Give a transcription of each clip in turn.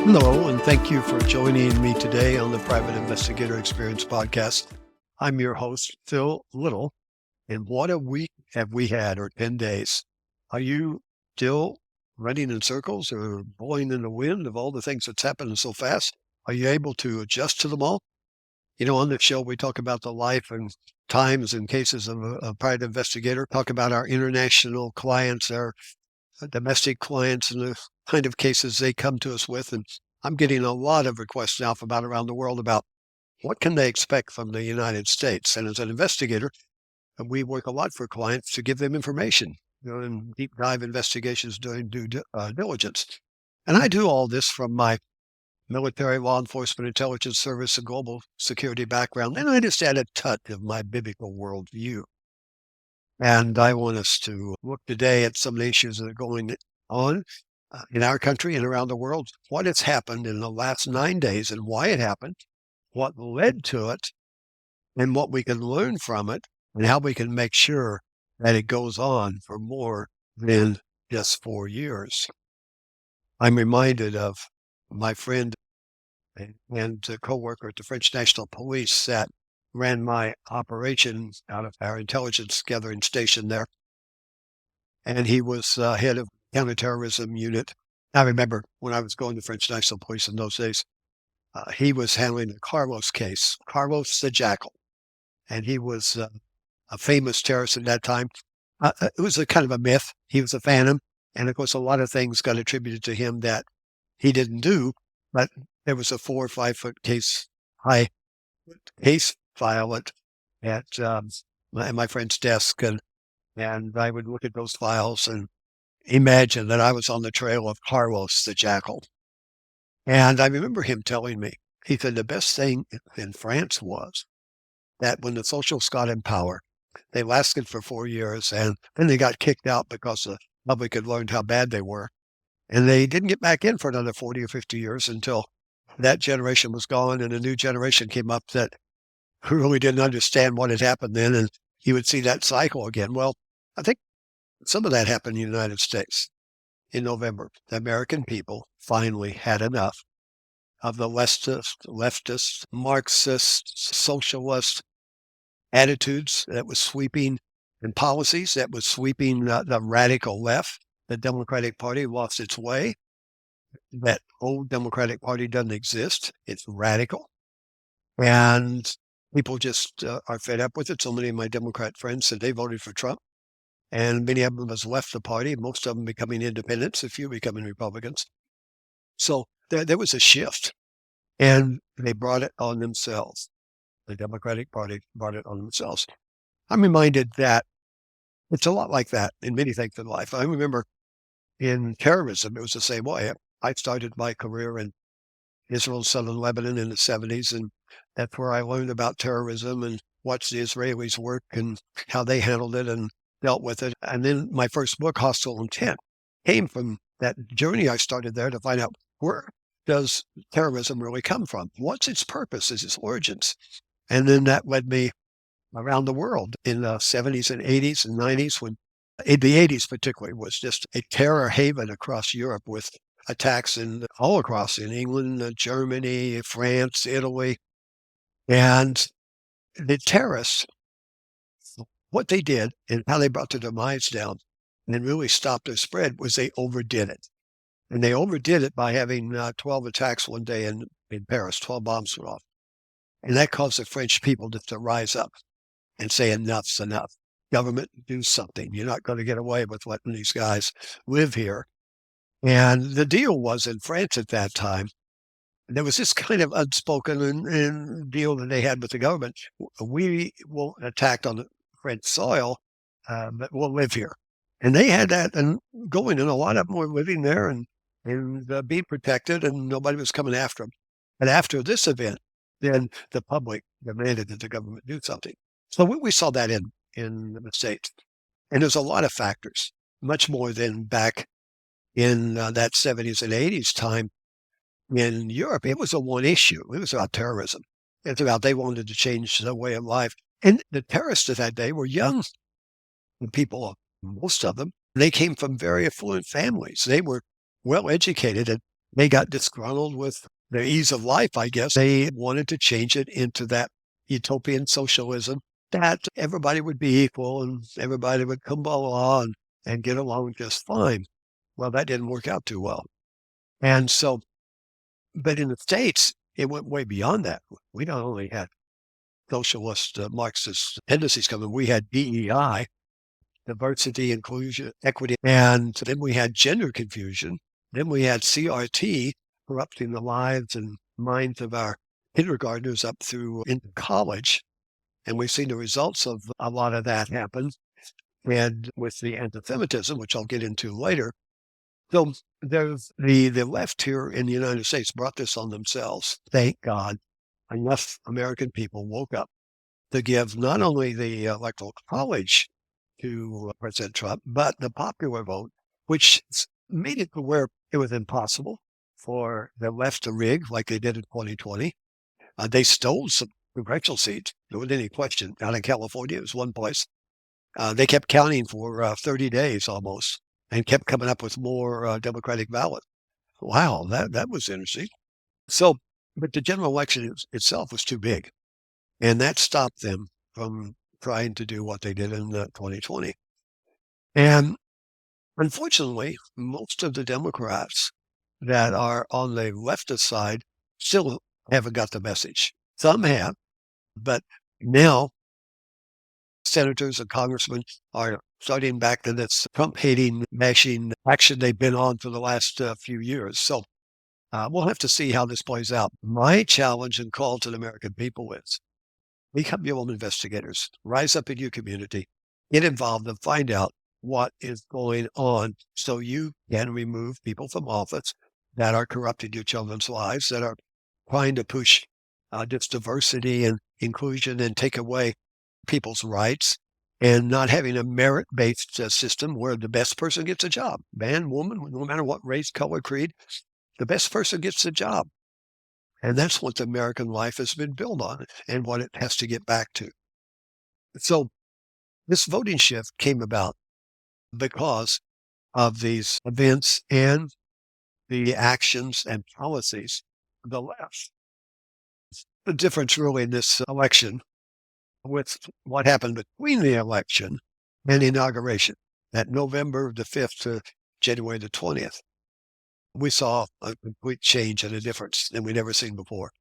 Hello, and thank you for joining me today on the Private Investigator Experience podcast. I'm your host, Phill Little, and what a week have we had, or 10 days. Are you still running in circles or blowing in the wind of all the things that's happening so fast? Are you able to adjust to them all? On the show, we talk about the life and times and cases of a private investigator, talk about our international clients, our domestic clients, and the kind of cases they come to us with. And I'm getting a lot of requests now from about around the world about what can they expect from the United States. And as an investigator, we work a lot for clients to give them information, in deep dive investigations doing due diligence. And I do all this from my military, law enforcement, intelligence service, and global security background. And I just add a touch of my biblical worldview. And I want us to look today at some of the issues that are going on in our country and around the world, what has happened in the last 9 days and why it happened, what led to it, and what we can learn from it, and how we can make sure that it goes on for more than just 4 years. I'm reminded of my friend and co-worker at the French National Police that ran my operation out of our intelligence gathering station there. And he was head of Counterterrorism Unit. I remember when I was going to French National Police in those days, he was handling the Carlos case, Carlos the Jackal. And he was a famous terrorist at that time. It was a kind of a myth. He was a phantom. And of course, a lot of things got attributed to him that he didn't do, but there was a 4 or 5 foot high case file at my friend's desk. And I would look at those files and imagine that I was on the trail of Carlos the Jackal. And I remember him telling me, he said the best thing in France was that when the socialists got in power, they lasted for 4 years and then they got kicked out because the public had learned how bad they were. And they didn't get back in for another 40 or 50 years until that generation was gone and a new generation came up that really didn't understand what had happened then. And you would see that cycle again. Well, I think some of that happened in the United States in November. The American people finally had enough of the leftist, Marxist, socialist attitudes that was sweeping and policies that was sweeping the radical left. The Democratic Party lost its way. That old Democratic Party doesn't exist. It's radical. And people just are fed up with it. So many of my Democrat friends said they voted for Trump. And many of them has left the party, most of them becoming independents, a few becoming Republicans. So there was a shift, and they brought it on themselves. The Democratic Party brought it on themselves. I'm reminded that it's a lot like that in many things in life. I remember in terrorism, it was the same way. I started my career in Israel and southern Lebanon in the 70s, and that's where I learned about terrorism and watched the Israelis work and how they handled it and dealt with it. And then my first book, Hostile Intent, came from that journey I started there to find out where does terrorism really come from? What's its purpose? Is its origins? And then that led me around the world in the 70s and 80s and 90s, when in the 80s particularly was just a terror haven across Europe with attacks all across in England, Germany, France, Italy. And the terrorists, what they did and how they brought their demise down and really stopped their spread was they overdid it. And they overdid it by having 12 attacks one day in Paris, 12 bombs went off. And that caused the French people to rise up and say, enough's enough. Government, do something. You're not going to get away with letting these guys live here. And the deal was in France at that time, there was this kind of unspoken deal that they had with the government. We won't attack on the French soil, but we'll live here. And they had that going, and a lot of them were living there and being protected, and nobody was coming after them. But after this event, then the public demanded that the government do something. So we saw that in the States. And there's a lot of factors, much more than back in that 70s and 80s time. In Europe, it was a one issue. It was about terrorism. It's about they wanted to change their way of life. And the terrorists of that day were young people, most of them. They came from very affluent families. They were well educated. And They got disgruntled with the ease of life, I guess. They wanted to change it into that utopian socialism that everybody would be equal and everybody would come along and get along just fine. Well, that didn't work out too well. And so, but in the States, it went way beyond that. We not only had socialist, Marxist tendencies coming, we had DEI, diversity, inclusion, equity, and then we had gender confusion. Then we had CRT corrupting the lives and minds of our kindergartners up through into college. And we've seen the results of a lot of that happen. And with the anti-Semitism, which I'll get into later. So there's the left here in the United States brought this on themselves. Thank God enough American people woke up to give not only the Electoral College to President Trump, but the popular vote, which made it to where it was impossible for the left to rig like they did in 2020. They stole some congressional seats. There wasn't any question. Out in California, it was one place. They kept counting for 30 days almost and kept coming up with more Democratic ballots. Wow, that was interesting. So, but the general election itself was too big, and that stopped them from trying to do what they did in 2020. And unfortunately, most of the Democrats that are on the leftist side still haven't got the message. Some have, but now senators and congressmen are starting back to this Trump-hating, mashing action they've been on for the last few years. So we'll have to see how this plays out. My challenge and call to the American people is become your own investigators. Rise up in your community, get involved, and find out what is going on so you can remove people from office that are corrupting your children's lives, that are trying to push this diversity and inclusion and take away people's rights and not having a merit-based system where the best person gets a job. Man, woman, no matter what race, color, creed, the best person gets the job. And that's what the American life has been built on and what it has to get back to. So this voting shift came about because of these events and the actions and policies of the left. The difference really in this election with what happened between the election and the inauguration at November the 5th to January the 20th. We saw a complete change and a difference than we'd ever seen before.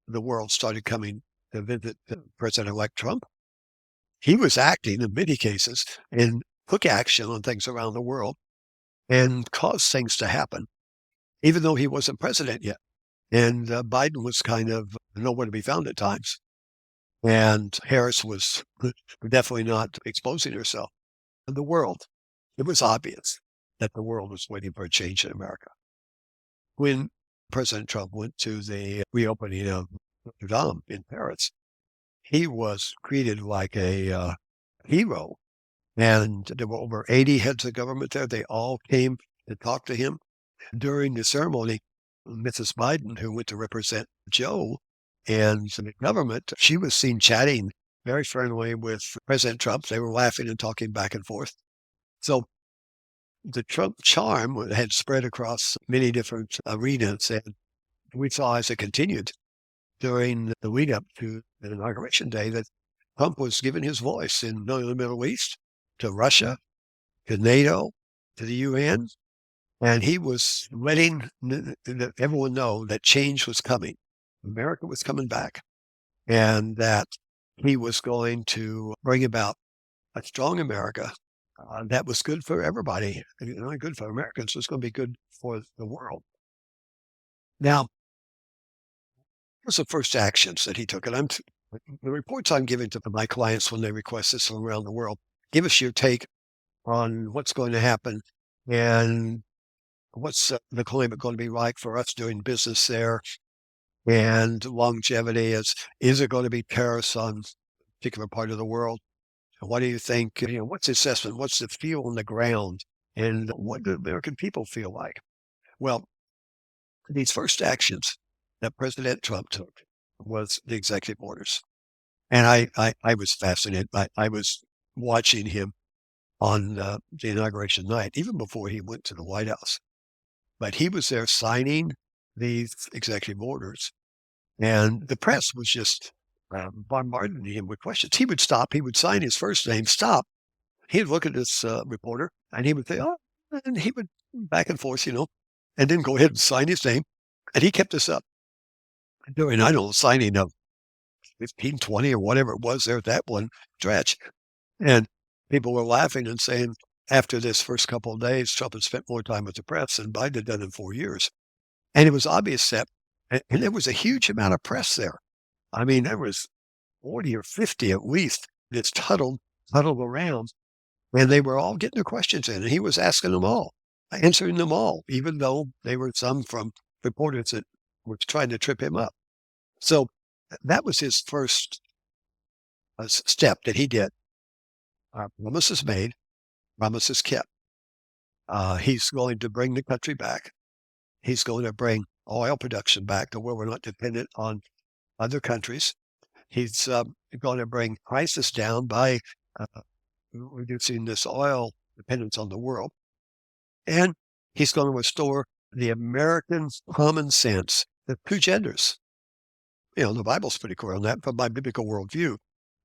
The world started coming to visit President-elect Trump. He was acting in many cases and took action on things around the world and caused things to happen, even though he wasn't president yet. And Biden was kind of nowhere to be found at times. And Harris was definitely not exposing herself. The world, it was obvious that the world was waiting for a change in America. When President Trump went to the reopening of Notre Dame in Paris, he was treated like a hero. And there were over 80 heads of government there. They all came to talk to him. During the ceremony, Mrs. Biden, who went to represent Joe and the government, she was seen chatting very friendly with President Trump. They were laughing and talking back and forth. So the Trump charm had spread across many different arenas, and we saw as it continued during the lead up to the inauguration day that Trump was giving his voice in the Middle East, to Russia, to NATO, to the UN, and he was letting everyone know that change was coming. America was coming back, and that he was going to bring about a strong America that was good for everybody. Not only good for Americans, it was going to be good for the world. Now, here's the first actions that he took. And the reports I'm giving to my clients when they request this from around the world, give us your take on what's going to happen and what's the climate going to be like for us doing business there, and longevity. Is it going to be tariffs on a particular part of the world? What do you think? What's the assessment? What's the feel on the ground? And what do American people feel like? Well, these first actions that President Trump took was the executive orders. And I was fascinated. I was watching him on the inauguration night, even before he went to the White House. but he was there signing these executive orders. And the press was just bombarding him with questions. He would stop. He would sign his first name, stop. He'd look at this reporter, and he would say, "Oh," and he would back and forth, and then go ahead and sign his name. And he kept this up during, I don't know, signing of 15, 20, or whatever it was there at that one stretch. And people were laughing and saying, after this first couple of days, Trump had spent more time with the press than Biden had done in 4 years. And it was obvious that, and there was a huge amount of press there. I mean, there was 40 or 50 at least that's huddled around, and they were all getting their questions in, and he was asking them all, answering them all, even though they were some from reporters that were trying to trip him up. So that was his first step that he did. Promises made, promises kept. He's going to bring the country back. He's going to bring oil production back to where we're not dependent on other countries. He's going to bring prices down by reducing this oil dependence on the world. And he's going to restore the American common sense, the two genders. The Bible's pretty clear on that. From my biblical worldview,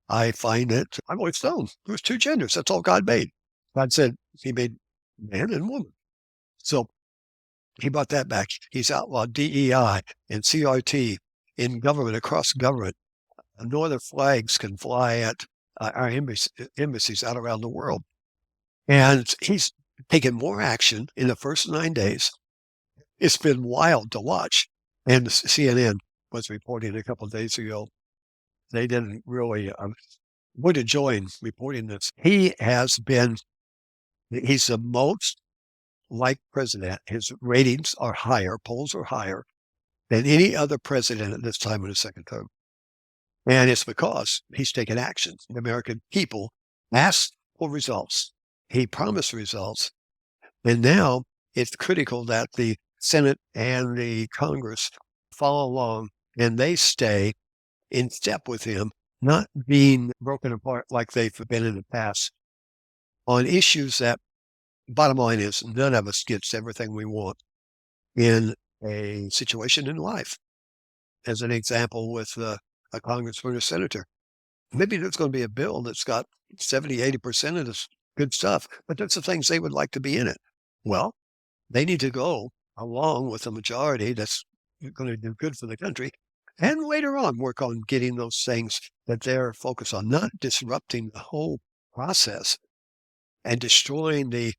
I find that I've always known there's two genders. That's all God made. God said he made man and woman. So he brought that back. He's outlawed DEI and CRT in government, across government. No other flags can fly at our embassies out around the world. And he's taken more action in the first 9 days. It's been wild to watch. And CNN was reporting a couple of days ago. They didn't really would have joined reporting this. He's the most liked president. His ratings are higher, polls are higher than any other president at this time in his second term. And it's because he's taken action. The American people asked for results. He promised results. And now it's critical that the Senate and the Congress follow along and they stay in step with him, not being broken apart like they've been in the past on issues that, bottom line is, none of us gets everything we want in a situation in life. As an example, with a congressman or senator, maybe there's going to be a bill that's got 70, 80% of this good stuff, but there's the things they would like to be in it. Well, they need to go along with the majority that's going to do good for the country, and later on work on getting those things that they're focused on, not disrupting the whole process and destroying the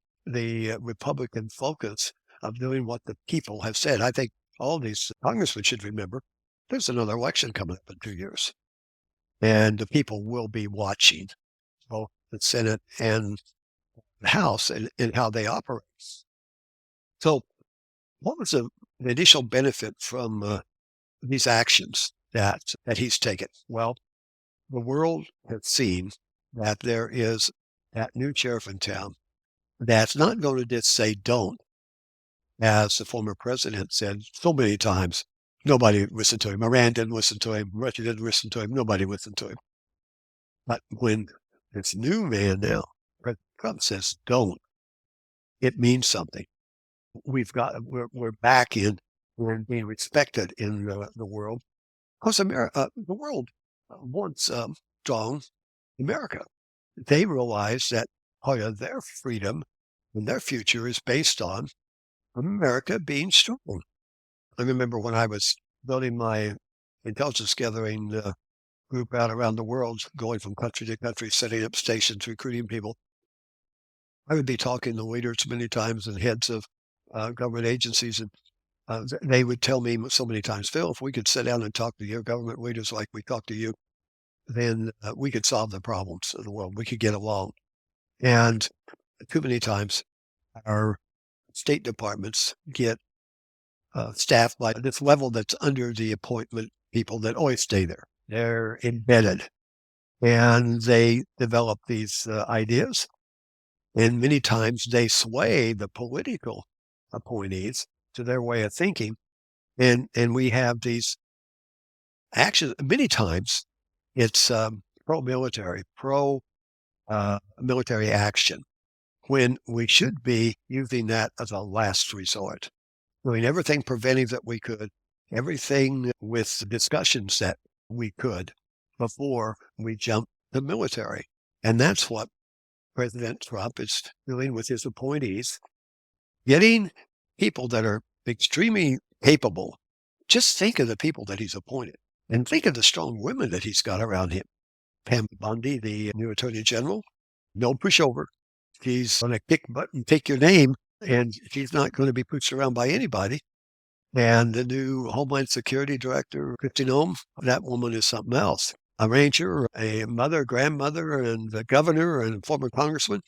Republican focus of doing what the people have said. I think all these congressmen should remember there's another election coming up in 2 years, and the people will be watching both the Senate and the House and how they operate. So what was the initial benefit from these actions that he's taken? Well, the world has seen that there is that new sheriff in town that's not going to just say don't, as the former president said so many times. Nobody listened to him. Iran didn't listen to him. Russia didn't listen to him. Nobody listened to him. But when this new man now, President Trump, says don't, it means something. We're back in, we're being respected in the world, because the world wants strong America. They realize that part of their freedom and their future is based on America being strong. I remember when I was building my intelligence gathering group out around the world, going from country to country, setting up stations, recruiting people. I would be talking to leaders many times and heads of government agencies, and they would tell me so many times, Phill, if we could sit down and talk to your government leaders like we talk to you, then we could solve the problems of the world. We could get along. And too many times our state departments get staffed by this level that's under the appointment people that always stay there. They're embedded, and they develop these ideas, and many times they sway the political appointees to their way of thinking, and we have these actions. Many times it's pro-military action, when we should be using that as a last resort. doing everything preventive that we could, everything with discussions that we could before we jumped the military. And that's what President Trump is doing with his appointees, getting people that are extremely capable. Just think of the people that he's appointed and think of the strong women that he's got around him. Pam Bondi, the new attorney general, no pushover. She's going to kick butt and take your name, and she's not going to be pushed around by anybody. And the new Homeland Security Director, Christine Ohm, that woman is something else. A ranger, a mother, grandmother, and a governor, and a former congressman.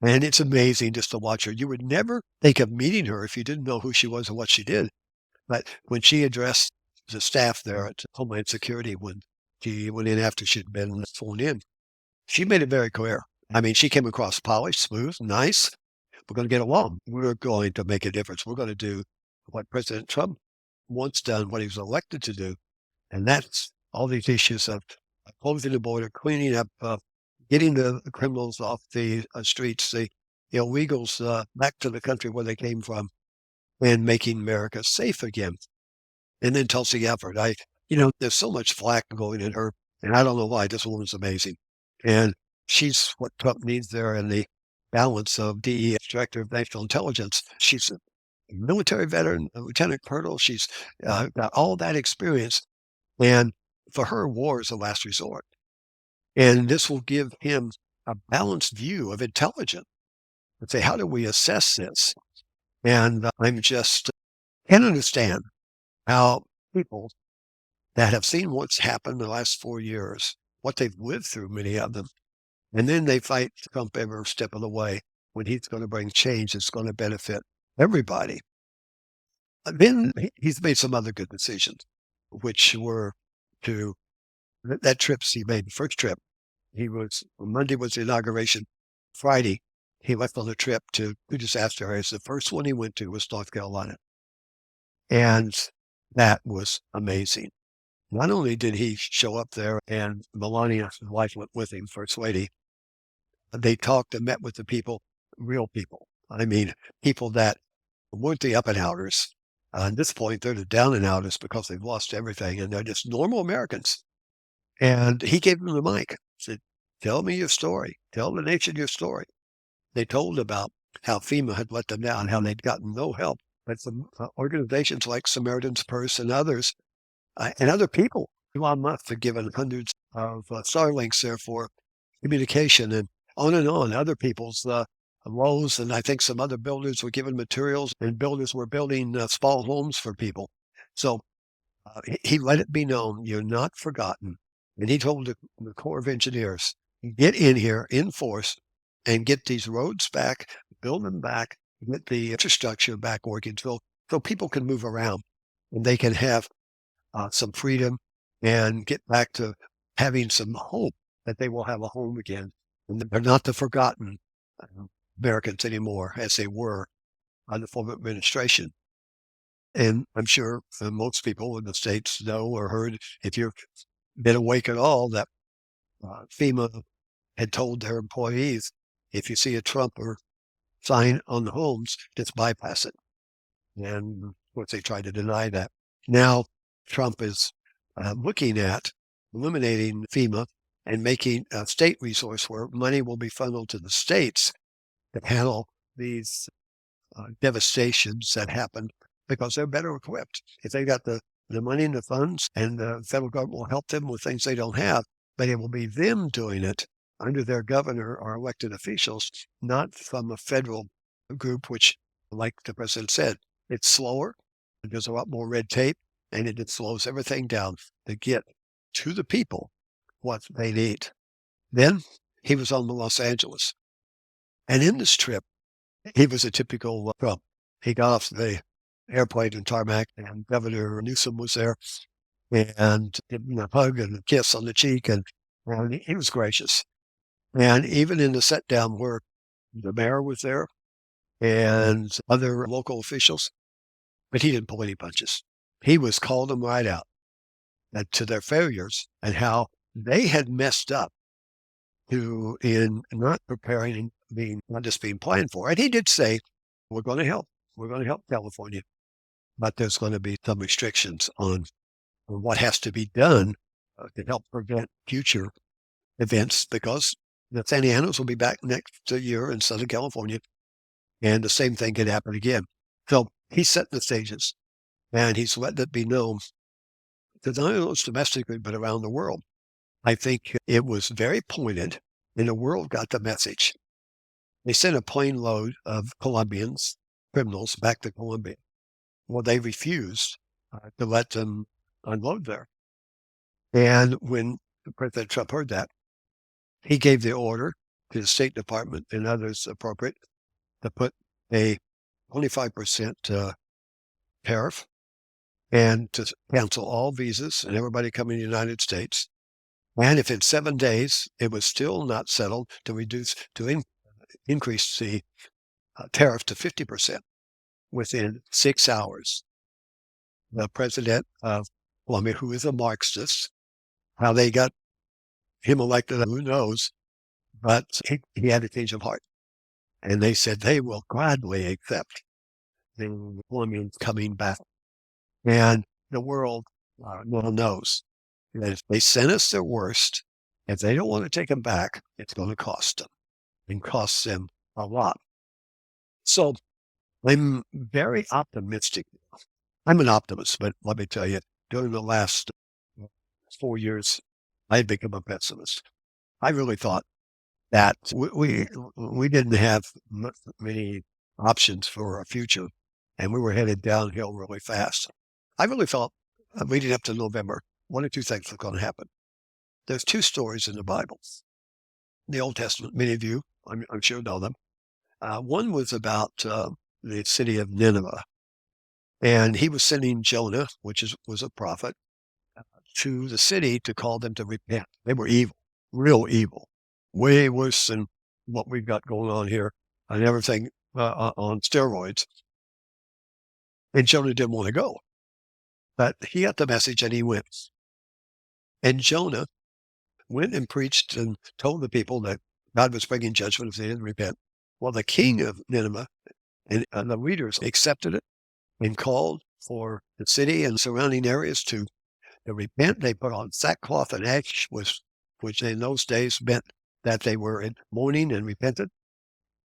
And it's amazing just to watch her. You would never think of meeting her if you didn't know who she was and what she did. But when she addressed the staff there at Homeland Security, when she went in after she'd been sworn in, she made it very clear. I mean, she came across polished, smooth, nice. We're going to get along. We're going to make a difference. We're going to do what President Trump once done, what he was elected to do. And that's all these issues of closing the border, cleaning up, getting the criminals off the streets, the illegals back to the country where they came from, and making America safe again. And then Tulsi Gabbard. There's so much flack going at her, and I don't know why. This woman's amazing. And she's what Trump needs there in the balance of DEA, Director of National Intelligence. She's a military veteran, a lieutenant colonel. She's got all that experience. And for her, war is a last resort. And this will give him a balanced view of intelligence and say, how do we assess this? And I'm just can't understand how people that have seen what's happened the last 4 years, what they've lived through, many of them, and then they fight Trump every step of the way when he's going to bring change that's going to benefit everybody. Then he's made some other good decisions, which were that trips he made, the first trip. Monday was the inauguration. Friday, he left on a trip to two disaster areas. The first one he went to was North Carolina. And that was amazing. Not only did he show up there, and Melania, his wife, went with him, First Lady, they talked and met with the people, real people. I mean, people that weren't the up and outers. At this point, they're the down and outers because they've lost everything, and they're just normal Americans. And he gave them the mic, said, tell me your story. Tell the nation your story. They told about how FEMA had let them down, how they'd gotten no help. But some organizations like Samaritan's Purse and others, and other people, Elon Musk had given hundreds of Starlinks there for communication, and on. Other people's Lowe's, and I think some other builders were given materials, and builders were building small homes for people. So he let it be known, you're not forgotten. And he told the Corps of Engineers, get in here in force and get these roads back, build them back, get the infrastructure back working so people can move around and they can have some freedom and get back to having some hope that they will have a home again. And they're not the forgotten Americans anymore as they were under the former administration. And I'm sure most people in the States know or heard, if you've been awake at all, that FEMA had told their employees, if you see a Trump or sign on the homes, just bypass it. And of course, they tried to deny that. Now, Trump is looking at eliminating FEMA and making a state resource where money will be funneled to the states to handle these devastations that happen because they're better equipped. If they got the money and the funds, and the federal government will help them with things they don't have, but it will be them doing it under their governor or elected officials, not from a federal group, which, like the president said, it's slower. There's a lot more red tape, and it slows everything down to get to the people what they need. Then he was on Los Angeles. And in this trip, he was a typical Trump. He got off the airplane in tarmac, and Governor Newsom was there, and gave him a hug and a kiss on the cheek, and he was gracious. And even in the set down where the mayor was there and other local officials, but he didn't pull any punches. He was called them right out to their failures and how they had messed up in not preparing and not just being planned for. And he did say, we're going to help. We're going to help California. but there's going to be some restrictions on what has to be done to help prevent future events because the Santa Anas will be back next year in Southern California, and the same thing could happen again. So he's setting the stages, and he's letting it be known that not only domestically, but around the world. I think it was very pointed, and the world got the message. They sent a plane load of Colombians, criminals, back to Colombia. Well, they refused to let them unload there. And when President Trump heard that, he gave the order to the State Department and others appropriate to put a 25% tariff and to cancel all visas and everybody coming to the United States. And if in 7 days it was still not settled, to increase the tariff to 50% within 6 hours. The president of Colombia, who is a Marxist, how they got him elected, who knows, but he had a change of heart. And they said they will gladly accept the Colombians coming back. And the world well knows that if they send us their worst, if they don't want to take them back, it's going to cost them and cost them a lot. So I'm very optimistic. I'm an optimist, but let me tell you, during the last 4 years, I've become a pessimist. I really thought that we didn't have many options for our future, and we were headed downhill really fast. I really felt leading up to November, one or two things were going to happen. There's two stories in the Bible, the Old Testament. Many of you, I'm sure, know them. One was about the city of Nineveh, and he was sending Jonah, was a prophet, to the city to call them to repent. They were evil, real evil, way worse than what we've got going on here and everything on steroids. And Jonah didn't want to go, but he got the message and he went. And Jonah went and preached and told the people that God was bringing judgment if they didn't repent. Well, the king of Nineveh and the leaders accepted it and called for the city and surrounding areas to repent. They put on sackcloth and ash, which in those days meant that they were in mourning and repented.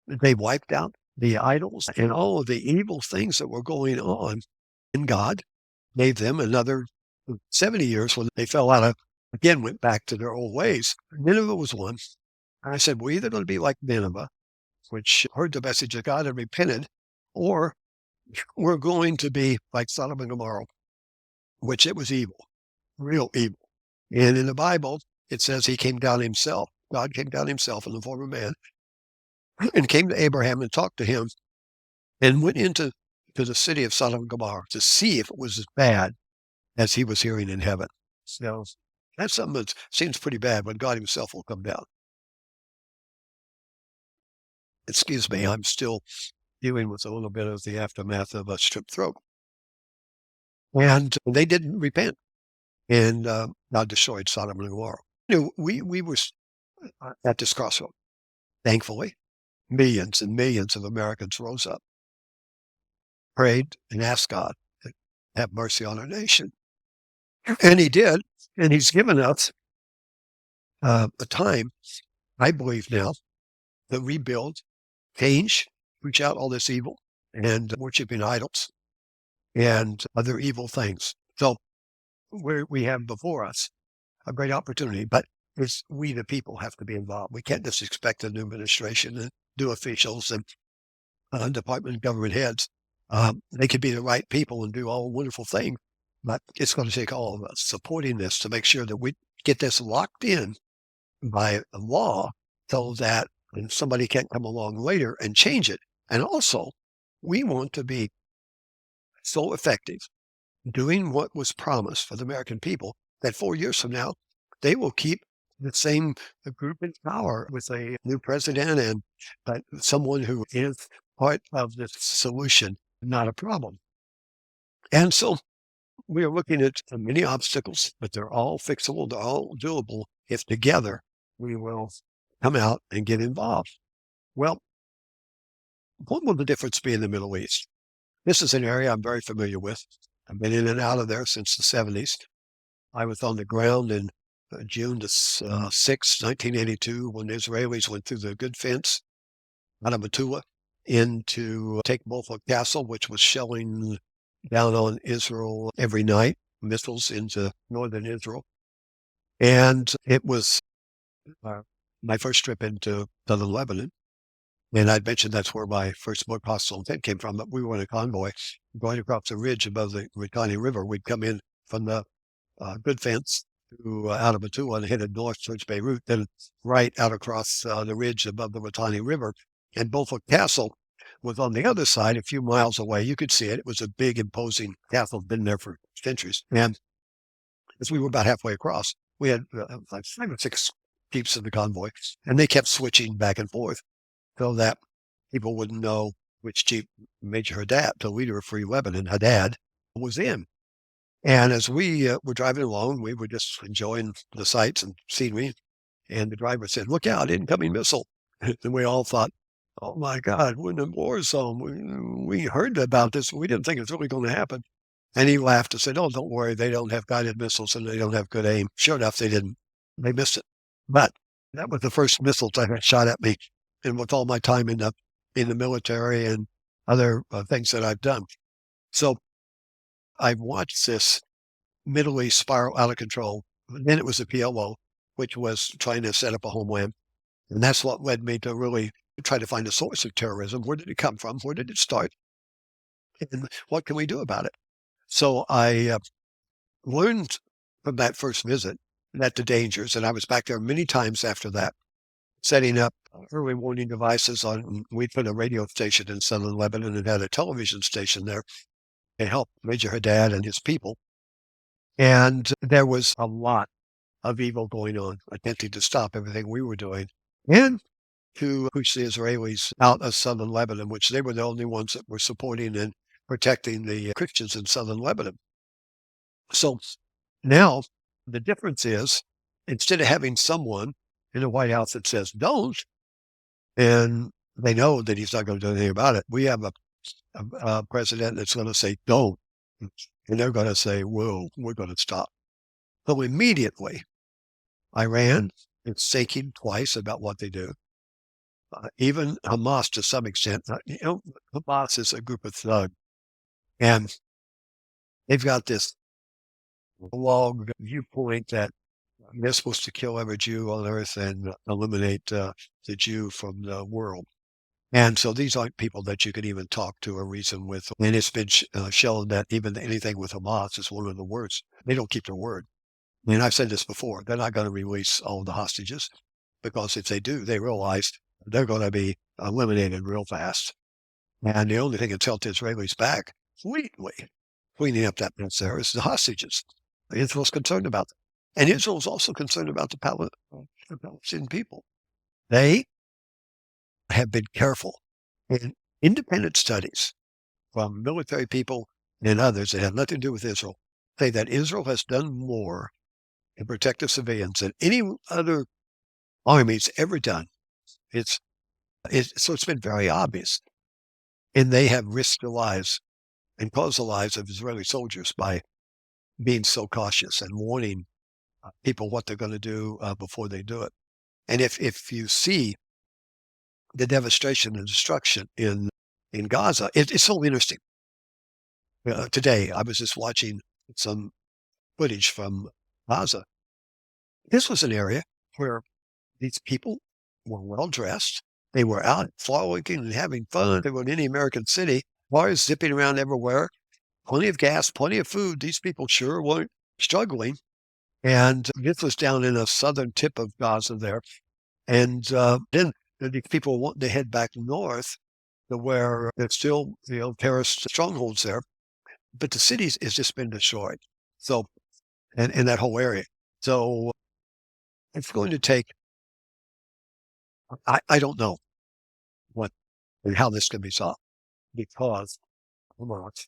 They wiped out the idols and all of the evil things that were going on. And God gave them another 70 years when they fell out of, again, went back to their old ways. Nineveh was one. I said, we're either going to be like Nineveh, which heard the message of God and repented, or we're going to be like Sodom and Gomorrah, which it was evil, real evil. And in the Bible, it says he came down himself. God came down himself in the form of man and came to Abraham and talked to him and went into the city of Sodom and Gomorrah to see if it was as bad as he was hearing in heaven. So that's something that seems pretty bad when God himself will come down. Excuse me, I'm still dealing with a little bit of the aftermath of a strep throat. And they didn't repent. And God destroyed Sodom and Gomorrah. We were at this crossroad. Thankfully, millions and millions of Americans rose up, prayed, and asked God to have mercy on our nation. And he did. And he's given us a time, I believe now, to rebuild, change, reach out all this evil and worshiping idols and other evil things. So we have before us a great opportunity, but we, the people, have to be involved. We can't just expect a new administration and new officials and department government heads. They could be the right people and do all wonderful things, but it's going to take all of us supporting this to make sure that we get this locked in by law so that somebody can't come along later and change it. And also, we want to be so effective doing what was promised for the American people that 4 years from now, they will keep the same group in power with a new president and but someone who is part of the solution, not a problem. And so we are looking at many obstacles, but they're all fixable, they're all doable if together we will come out and get involved. Well, what will the difference be in the Middle East? This is an area I'm very familiar with. I've been in and out of there since the 70s. I was on the ground in June the 6th, 1982, when the Israelis went through the good fence out of Metula into take Mosul Castle, which was shelling down on Israel every night, missiles into northern Israel. And it was my first trip into southern Lebanon. And I'd mentioned that's where my first book, Hostile Intent, came from. But we were in a convoy going across the ridge above the Ritani River. We'd come in from the good fence to out of Metula and headed north towards Beirut, then right out across the ridge above the Ritani River. And Beaufort Castle was on the other side, a few miles away. You could see it. It was a big, imposing castle, been there for centuries. And as we were about halfway across, we had like 5 or 6 jeeps in the convoy, and they kept switching back and forth so that people wouldn't know which jeep Major Haddad, the leader of Free Lebanon, Haddad, was in. And as we were driving along, we were just enjoying the sights and scenery. And the driver said, "Look out, incoming missile." And we all thought, "Oh my God, we're in a war zone. We heard about this. We didn't think it's really going to happen." And he laughed and said, "Oh, don't worry. They don't have guided missiles and they don't have good aim." Sure enough, they didn't. They missed it. But that was the first missiles that had shot at me. And with all my time in the military and other things that I've done. So I watched this Middle East spiral out of control. Then it was the PLO, which was trying to set up a homeland. And that's what led me to really try to find the source of terrorism. Where did it come from? Where did it start? And what can we do about it? So I learned from that first visit that the dangers, and I was back there many times after that, setting up early warning devices on. We put a radio station in southern Lebanon and had a television station there to help Major Haddad and his people. And there was a lot of evil going on, attempting to stop everything we were doing and to push the Israelis out of southern Lebanon, which they were the only ones that were supporting and protecting the Christians in southern Lebanon. So now the difference is, instead of having someone in the White House that says don't, and they know that he's not going to do anything about it, we have a president that's going to say don't, and they're going to say, "Well, we're going to stop." So immediately, Iran is thinking twice about what they do. Even Hamas, to some extent, Hamas is a group of thugs, and they've got this long viewpoint that they're supposed to kill every Jew on earth and eliminate the Jew from the world. And so these aren't people that you can even talk to or reason with. And it's been shown that even anything with Hamas is one of the worst. They don't keep their word. And I've said this before, they're not going to release all the hostages, because if they do, they realize they're going to be eliminated real fast. And the only thing that's held the Israelis back completely cleaning up that mess there is the hostages. Israel's concerned about them. And Israel's also concerned about the Palestinian people. They have been careful in independent studies from military people and others that have nothing to do with Israel, say that Israel has done more to protect the civilians than any other army's ever done. So it's been very obvious. And they have risked their lives and caused the lives of Israeli soldiers by being so cautious and warning people what they're going to do before they do it. And if you see the devastation and destruction in Gaza, it's so interesting. Today, I was just watching some footage from Gaza. This was an area where these people were well dressed. They were out frolicking and having fun. They were in any American city. Cars zipping around everywhere. Plenty of gas, plenty of food. These people sure weren't struggling. And this was down in a southern tip of Gaza there. And then these people wanting to head back north to where there's still, terrorist strongholds there. But the city has just been destroyed. So, and that whole area. So it's going to take, I don't know what and how this can be solved, because Hamas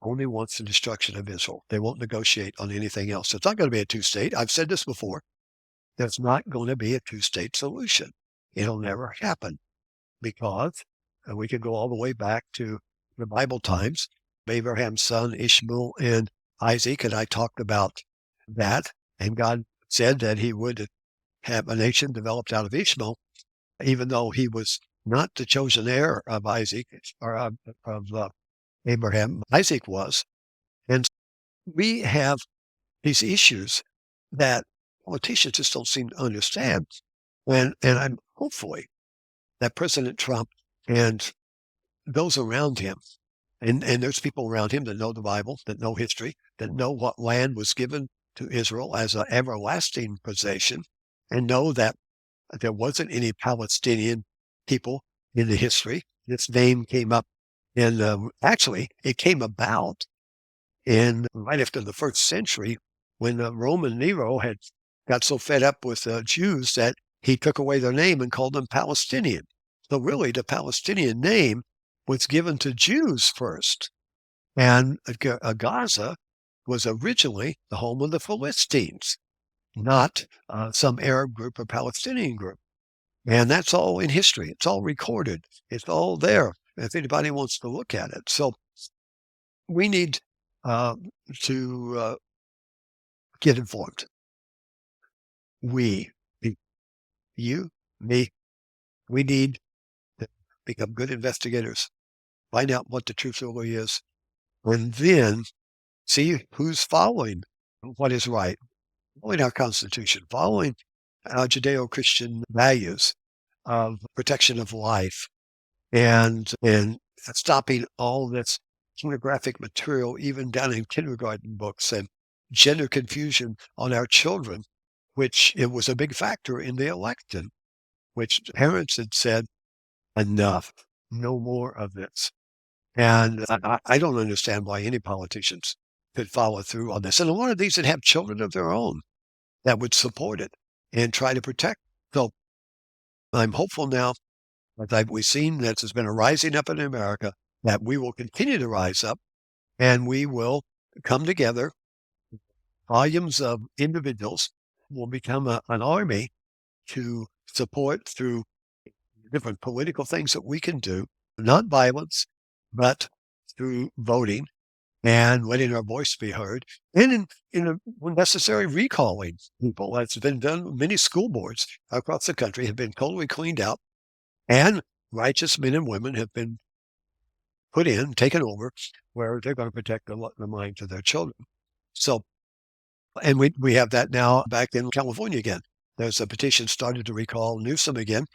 only wants the destruction of Israel. They won't negotiate on anything else. It's not going to be a two-state. I've said this before. There's not going to be a two-state solution. It'll never happen, because we could go all the way back to the Bible times Abraham's son Ishmael and Isaac, and I talked about that. And God said that he would have a nation developed out of Ishmael, even though he was not the chosen heir of Isaac or of Abraham. Isaac was. And we have these issues that politicians just don't seem to understand. And I'm hopefully that President Trump and those around him, and there's people around him that know the Bible, that know history, that know what land was given to Israel as an everlasting possession, and know that there wasn't any Palestinian people in the history. This name came up actually, it came about in right after the first century when Roman Nero had got so fed up with Jews that he took away their name and called them Palestinian. So really, the Palestinian name was given to Jews first. And Gaza was originally the home of the Philistines, not some Arab group or Palestinian group. And that's all in history. It's all recorded. It's all there if anybody wants to look at it. So we need to get informed. We, you, me, we need to become good investigators, find out what the truth really is, and then see who's following what is right, following our Constitution, following our Judeo-Christian values of protection of life and stopping all this pornographic material, even down in kindergarten books, and gender confusion on our children, which it was a big factor in the election, which parents had said, enough, no more of this. And I don't understand why any politicians could follow through on this. And a lot of these that have children of their own that would support it and try to protect. So I'm hopeful now that we've seen that there's been a rising up in America, that we will continue to rise up and we will come together. Volumes of individuals will become an army to support through different political things that we can do, not violence, but through voting and letting our voice be heard, and when necessary, recalling people. That's been done. Many school boards across the country have been totally cleaned out, and righteous men and women have been put in, taken over, where they're going to protect the minds of their children. So, and we have that now back in California again. There's a petition started to recall Newsom again,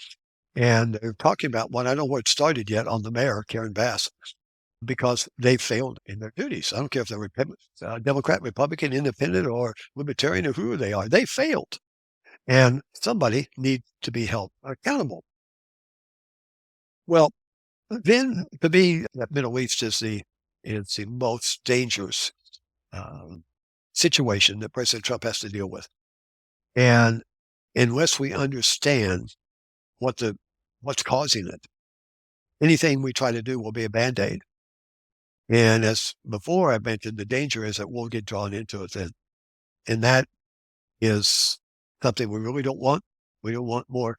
and they're talking about one. I don't know where it started yet on the mayor, Karen Bass, because they failed in their duties. I don't care if they're Democrat, Republican, Independent, or Libertarian, or who they are. They failed, and somebody needs to be held accountable. Well, then to me, the Middle East is the most dangerous situation that President Trump has to deal with, and unless we understand what's causing it, anything we try to do will be a Band-Aid. And as before I mentioned, the danger is that we'll get drawn into it then. And that is something we really don't want. We don't want more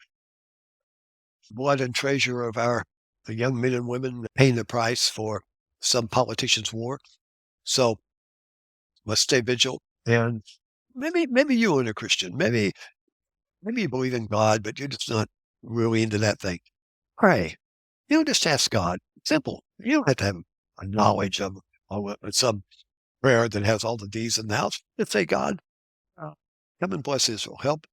blood and treasure of the young men and women paying the price for some politician's war. So let's stay vigilant. And maybe you are a Christian. Maybe you believe in God, but you're just not really into that thing. Pray. Just ask God. Simple. You don't have to have a knowledge of some prayer that has all the D's and the outs. Just say, God, come and bless Israel. Help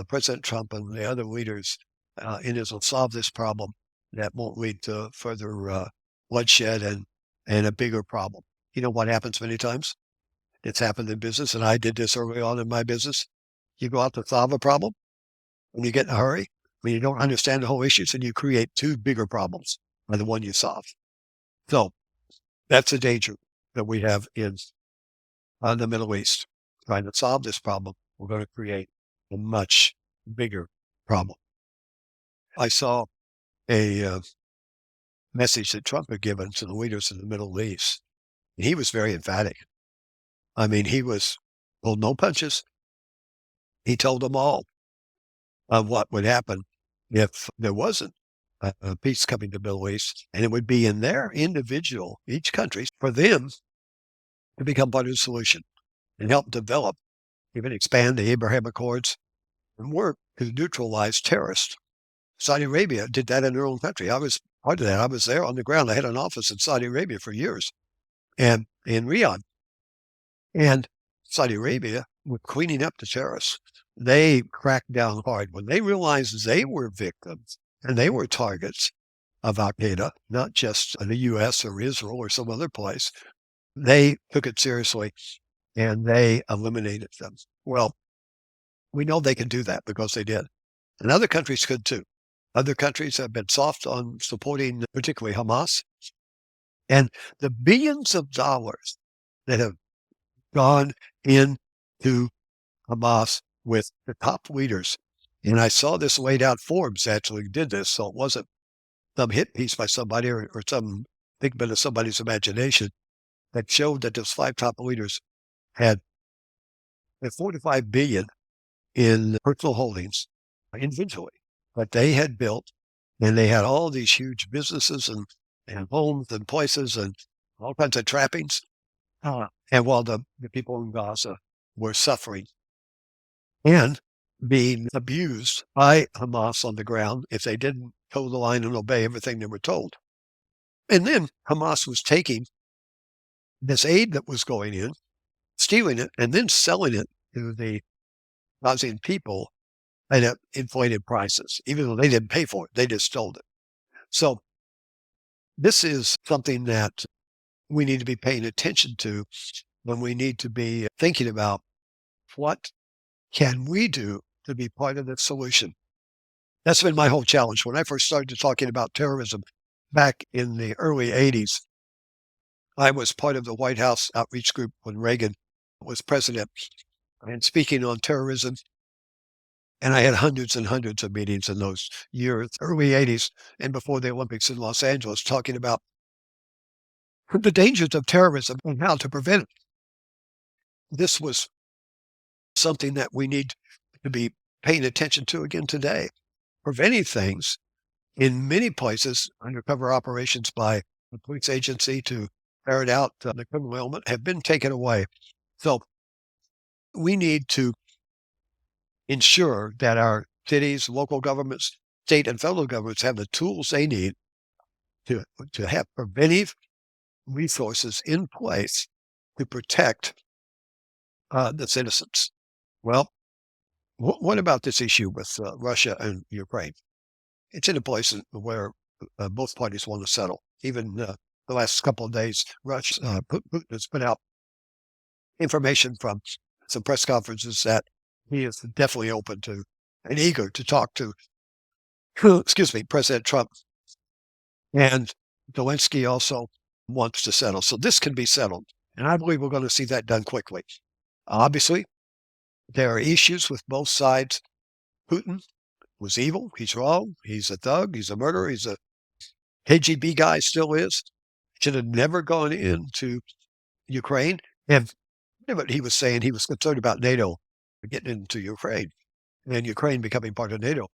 President Trump and the other leaders in Israel solve this problem that won't lead to further bloodshed and a bigger problem. You know what happens many times? It's happened in business, and I did this early on in my business. You go out to solve a problem, and you get in a hurry. When you don't understand the whole issues, and you create two bigger problems by the one you solve. So that's a danger that we have in the Middle East. Trying to solve this problem, we're going to create a much bigger problem. I saw a message that Trump had given to the leaders in the Middle East, and he was very emphatic. I mean, he pulled no punches. He told them all of what would happen if there wasn't peace coming to the Middle East, and it would be in their individual, each country, for them to become part of the solution and help develop, even expand the Abraham Accords and work to neutralize terrorists. Saudi Arabia did that in their own country. I was part of that. I was there on the ground. I had an office in Saudi Arabia for years and in Riyadh. And Saudi Arabia were cleaning up the terrorists. They cracked down hard when they realized they were victims and they were targets of Al Qaeda, not just the U.S. or Israel or some other place. They took it seriously and they eliminated them. Well, we know they can do that because they did. And other countries could too. Other countries have been soft on supporting, particularly Hamas. And the billions of dollars that have gone into Hamas with the top leaders. And I saw this laid out. Forbes actually did this, so it wasn't some hit piece by somebody or some figment of somebody's imagination that showed that those 5 top leaders had 45 billion in personal holdings individually, but they had built and they had all these huge businesses and homes and places and all kinds of trappings. And while the people in Gaza were suffering and being abused by Hamas on the ground if they didn't toe the line and obey everything they were told. And then Hamas was taking this aid that was going in, stealing it, and then selling it to the Gazan people at inflated prices, even though they didn't pay for it. They just stole it. So this is something that we need to be paying attention to when we need to be thinking about what can we do to be part of the solution. That's been my whole challenge. When I first started talking about terrorism back in the early 80s, I was part of the White House outreach group when Reagan was president and speaking on terrorism. And I had hundreds and hundreds of meetings in those years, early 80s and before the Olympics in Los Angeles, talking about the dangers of terrorism and how to prevent it. This was something that we need to be paying attention to again today. Preventing things in many places, undercover operations by the police agency to ferret out the criminal element have been taken away. So we need to ensure that our cities, local governments, state and federal governments have the tools they need to have preventive resources in place to protect the citizens. Well, what about this issue with Russia and Ukraine? It's in a place where both parties want to settle. Even the last couple of days, Putin has put out information from some press conferences that he is definitely open to and eager to talk to, excuse me, President Trump. And Zelensky also wants to settle. So this can be settled. And I believe we're going to see that done quickly. Obviously, there are issues with both sides. Putin was evil. He's wrong. He's a thug. He's a murderer. He's a KGB guy, still is. Should have never gone into Ukraine. And but he was saying he was concerned about NATO getting into Ukraine and Ukraine becoming part of NATO.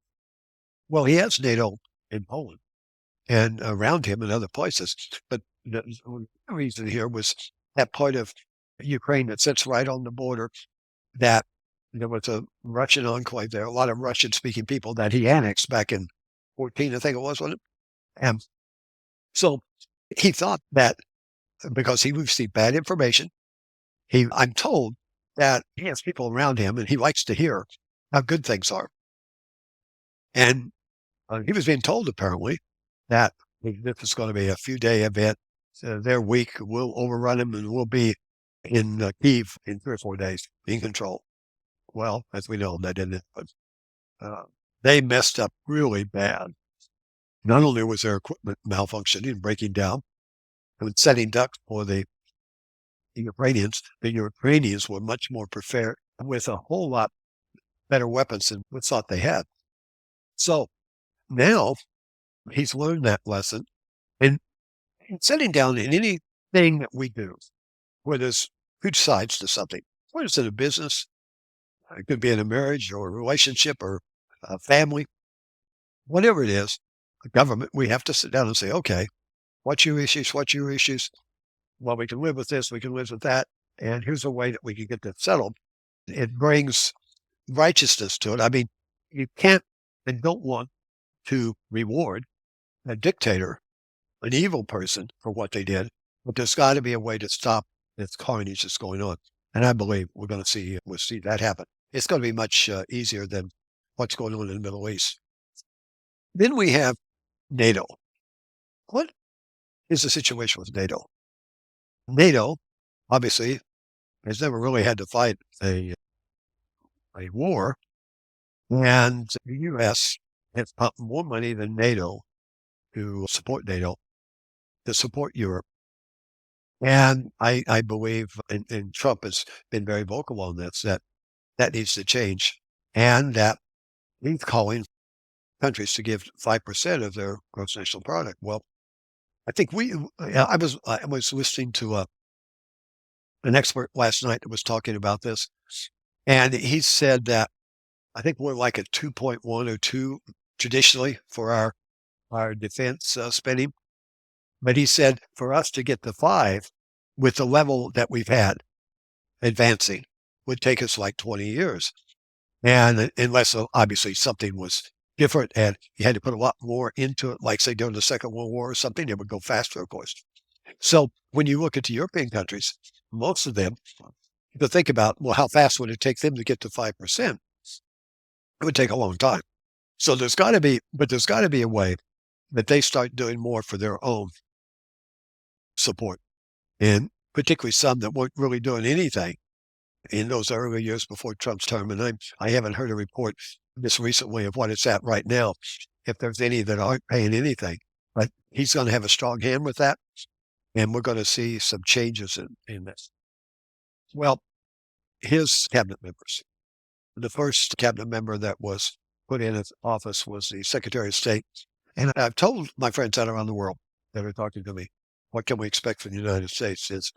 Well, he has NATO in Poland and around him in other places. But the reason here was that part of Ukraine that sits right on the border, that there was a Russian enclave there, a lot of Russian-speaking people that he annexed back in 14, I think it was, wasn't it? And so he thought that because he received bad information, I'm told that he has people around him and he likes to hear how good things are. And he was being told apparently that this is going to be a few-day event. Their week will overrun him and we'll be in Kyiv in 3 or 4 days in control. Well, as we know, that didn't happen. They messed up really bad. Not only was their equipment malfunctioning and breaking down and setting ducks for the Ukrainians were much more prepared with a whole lot better weapons than we thought they had. So now he's learned that lesson. And sitting down in anything that we do, where there's two sides to something, whether it's in a business, it could be in a marriage or a relationship or a family, whatever it is, government, we have to sit down and say, okay, what's your issues? What's your issues? Well, we can live with this, we can live with that. And here's a way that we can get this settled. It brings righteousness to it. I mean, you can't and don't want to reward a dictator, an evil person for what they did, but there's got to be a way to stop this carnage that's going on. And I believe we'll see that happen. It's going to be much easier than what's going on in the Middle East. Then we have NATO. What is the situation with NATO? NATO, obviously, has never really had to fight a war, and the U.S. has pumped more money than NATO to support NATO, to support Europe. And I believe, and Trump has been very vocal on this, that needs to change, and that he's calling countries to give 5% of their gross national product. Well, I think I was listening to an expert last night that was talking about this, and he said that I think we're like at 2.1 or 2 traditionally for our defense spending. But he said for us to get to 5 with the level that we've had advancing would take us like 20 years. And unless obviously something was different and you had to put a lot more into it, like say during the Second World War or something, it would go faster, of course. So when you look at the European countries, most of them, to think about, well, how fast would it take them to get to 5%? It would take a long time. So there's got to be a way that they start doing more for their own support, and particularly some that weren't really doing anything in those early years before Trump's term. And I haven't heard a report just recently of what it's at right now, if there's any that aren't paying anything. But he's going to have a strong hand with that, and we're going to see some changes in this. Well, his cabinet members. The first cabinet member that was put in office was the Secretary of State. And I've told my friends out around the world that are talking to me, what can we expect from the United States is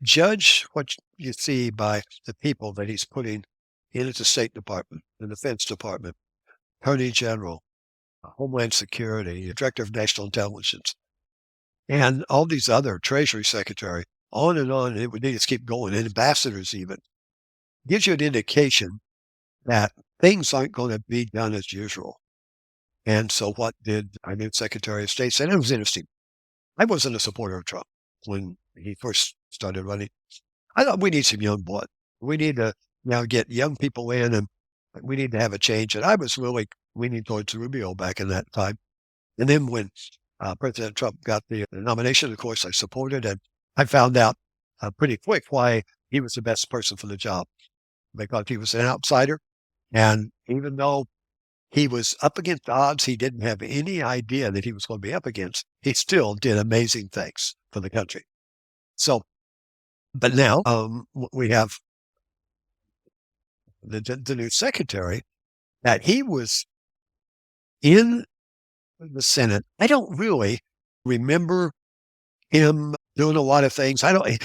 judge what you see by the people that he's putting into the State Department, the Defense Department, Attorney General, Homeland Security, Director of National Intelligence, and all these other Treasury Secretary, on and on. It would need to keep going, and ambassadors even. Gives you an indication that things aren't going to be done as usual. And so what did our new Secretary of State say? And it was interesting. I wasn't a supporter of Trump when he first started running. I thought we need some young blood. We need to now get young people in, and we need to have a change. And I was really leaning towards Rubio back in that time. And then when President Trump got the nomination, of course, I supported, and I found out pretty quick why he was the best person for the job, because he was an outsider. And even though he was up against odds he didn't have any idea that he was going to be up against, he still did amazing things for the country. So, but now we have the new secretary, that he was in the Senate. I don't really remember him doing a lot of things.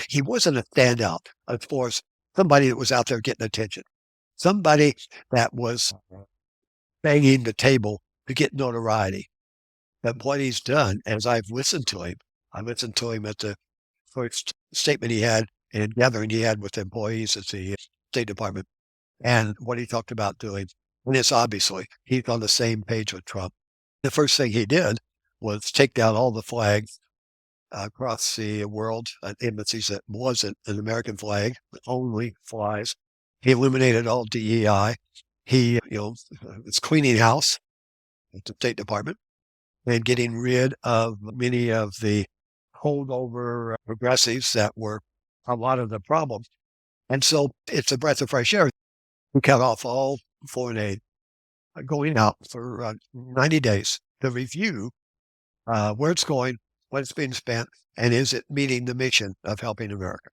He wasn't a standout as far as somebody that was out there getting attention, somebody that was banging the table to get notoriety. But what he's done, as I listened to him at the first statement he had and gathering he had with employees at the State Department, and what he talked about doing. And it's obviously he's on the same page with Trump. The first thing he did was take down all the flags across the world at embassies that wasn't an American flag, only flies. He eliminated all DEI. He, was cleaning house at the State Department and getting rid of many of the holdover progressives that were a lot of the problem. And so it's a breath of fresh air. We cut off all foreign aid going out for 90 days to review where it's going, what it's being spent, and is it meeting the mission of helping America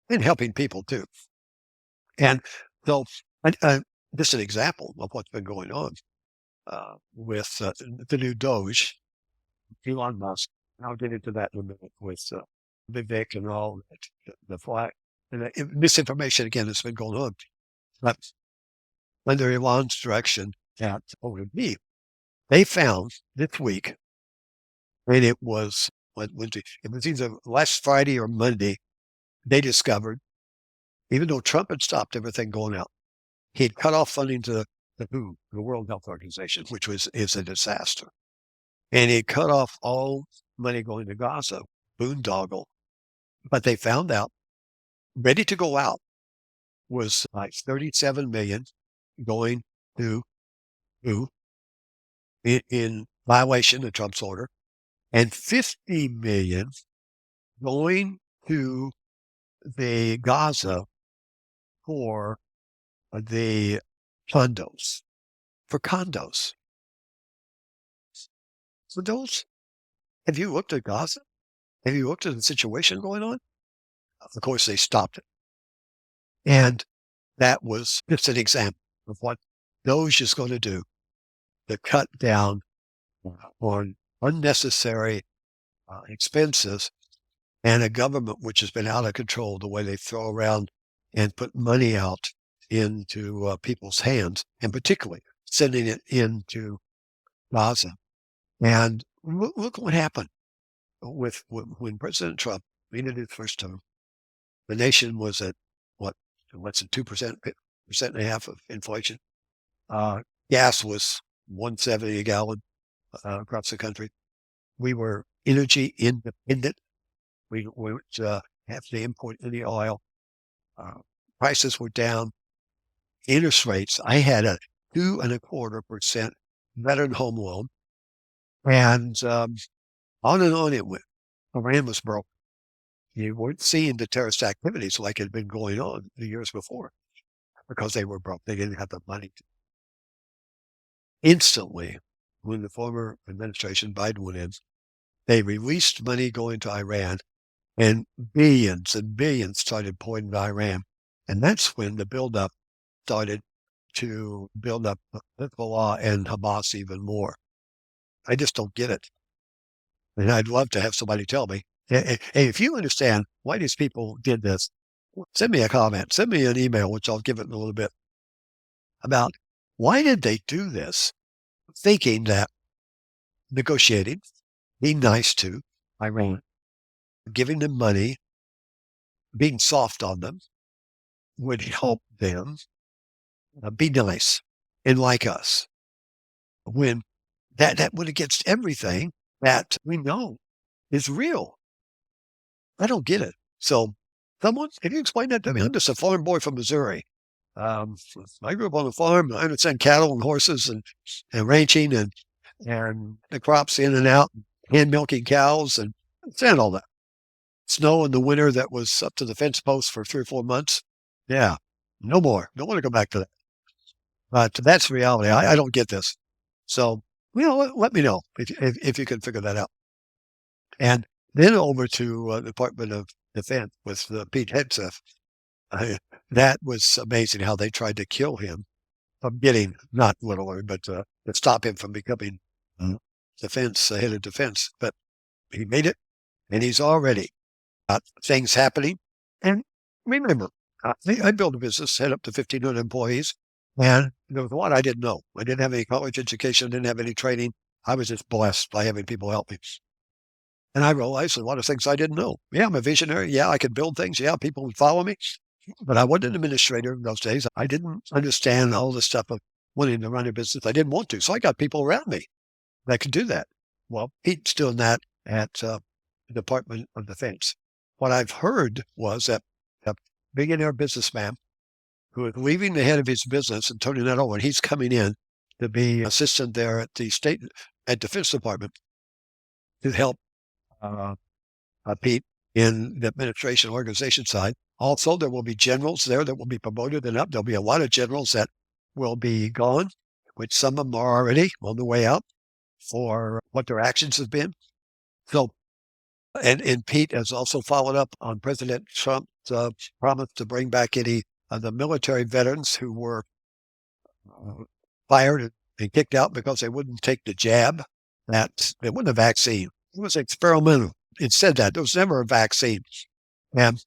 and helping people too. And so just an example of what's been going on with the new Doge, Elon Musk. I'll get into that in a minute with Vivek and all the flag. And misinformation, again, has been going on. But under Elon's direction at OMB, They found this week, and it was Wednesday, it was either last Friday or Monday, they discovered, even though Trump had stopped everything going out, he had cut off funding to the WHO, the World Health Organization, which is a disaster. And he cut off all money going to Gaza, boondoggle. But they found out, ready to go out, was like 37 million going to WHO in violation of Trump's order, and 50 million going to the Gaza for the condos, for condos. So have you looked at Gaza? Have you looked at the situation going on? Of course, they stopped it. And that was just an example of what DOGE is going to do to cut down on unnecessary expenses and a government which has been out of control, the way they throw around and put money out into people's hands, and particularly sending it into Gaza. And look what happened when President Trump made it his first term. The nation was at less than 2%, 1.5% of inflation. Gas was $1.70 a gallon across the country. We were energy independent. We weren't have to import any oil. Prices were down. Interest rates. I had a 2.25% veteran home loan, and on and on it went. Iran was broke. You weren't seeing the terrorist activities like had been going on the years before because they were broke. They didn't have the money. Instantly, when the former administration, Biden, went in, they released money going to Iran, and billions started pouring to Iran. And that's when the buildup started to build up Hezbollah and Hamas even more. I just don't get it. And I'd love to have somebody tell me, hey, if you understand why these people did this, send me a comment, send me an email, which I'll give it in a little bit, about why did they do this, thinking that negotiating, being nice to Iran, giving them money, being soft on them, would help them be nice and like us, when that went against everything that we know is real. I don't get it. So someone, can you explain that to me? I'm just a farm boy from Missouri. I grew up on a farm. I understand cattle and horses and ranching and the crops in and out, hand milking cows, and I understand all that. Snow in the winter that was up to the fence post for 3 or 4 months. Yeah, no more. Don't want to go back to that. But that's reality. I don't get this. So, let me know if you can figure that out. And then over to the Department of Defense with Pete Hegseth. That was amazing how they tried to kill him from getting, not literally, but to stop him from becoming head of defense. But he made it, and he's already got things happening. And remember, I built a business, had up to 1,500 employees, and there was a lot I didn't know. I didn't have any college education, didn't have any training. I was just blessed by having people help me. And I realized a lot of things I didn't know. Yeah, I'm a visionary. Yeah, I could build things. Yeah, people would follow me. But I wasn't an administrator in those days. I didn't understand all the stuff of wanting to run a business. I didn't want to. So I got people around me that could do that. Well, Pete's doing that at the Department of Defense. What I've heard was that a billionaire businessman who is leaving the head of his business and turning that over, and he's coming in to be assistant there at the Defense Department to help Pete in the administration organization side. Also, there will be generals there that will be promoted and up. There'll be a lot of generals that will be gone, which some of them are already on the way out for what their actions have been. So, and Pete has also followed up on President Trump's promise to bring back any of the military veterans who were fired and kicked out because they wouldn't take the jab. That it wasn't a vaccine. It was experimental. It said that there was never a vaccine. And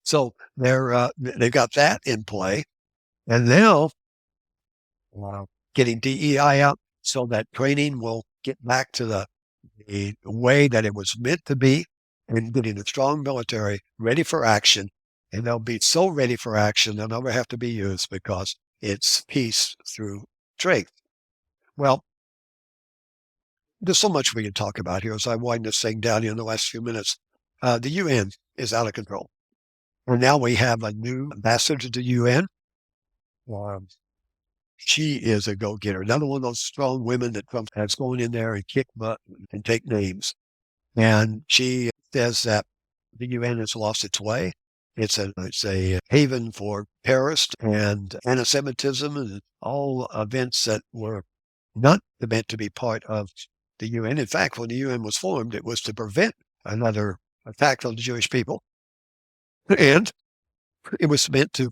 so they've got that in play. And now getting DEI out. so that training will get back to the way that it was meant to be, and getting a strong military ready for action. And they'll be so ready for action, they'll never have to be used because it's peace through strength. Well, there's so much we can talk about here as I wind this thing down in the last few minutes. The UN is out of control. And now we have a new ambassador to the UN. Um, she is a go-getter. Another one of those strong women that Trump has going in there and kick butt and take names. And she says that the UN has lost its way. It's a haven for terrorists and anti-Semitism and all events that were not meant to be part of the UN. In fact, when the UN was formed, it was to prevent another attack on the Jewish people. And it was meant to